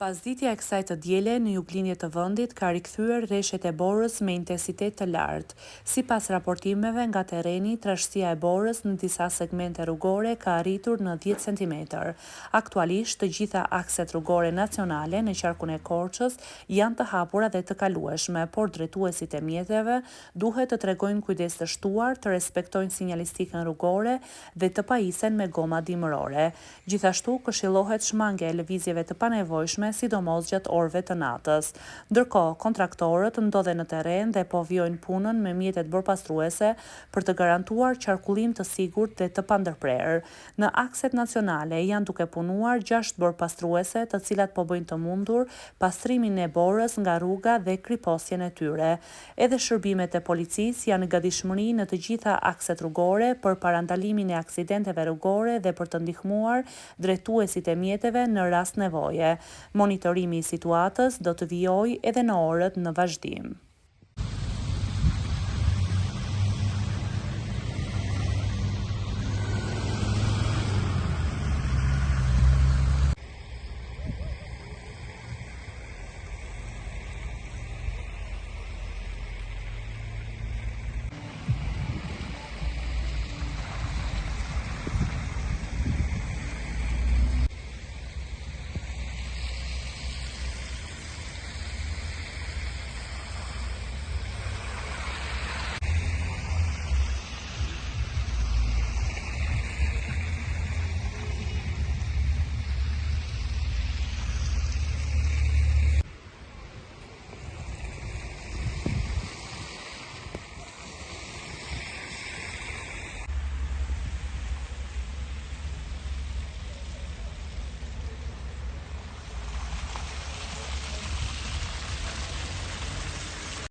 Pasditja e kësaj të diele në juglindje të vendit ka rikthyer rreshtet e borës me intensitet të lartë. Sipas raportimeve nga terreni, trashësia e borës në disa segmente rrugore ka arritur në 10 cm. Aktualisht, të gjitha akset rrugore nacionale në qarkun e Korçës janë të hapura dhe të kalueshme, por drejtuesit e mjeteve duhet të tregojnë kujdes të shtuar, të respektojnë sinjalistikën rrugore dhe të pajisen me goma dimërore. Gjithashtu, këshillohet shmangja e lëvizjeve të panevojshme, sidomos gjatë orëve të natës. Ndërkohë, kontraktorët ndodhen në terren dhe po vijojnë punën me mjetet borpastruese për të garantuar qarkullim të sigurt dhe të pandërprerë. Në akset nacionale janë duke punuar 6 borpastruese, të cilat po bëjnë të mundur pastrimin e borës nga rruga dhe kriposjen e tyre. Edhe shërbimet e policisë janë në gatishmëri në të gjitha akset rrugore për parandalimin e aksidenteve rrugore dhe për të ndihmuar drejtuesit e mjeteve në rast nevoje. Monitorimi i situatës do të vijojë edhe në orët në vazhdim.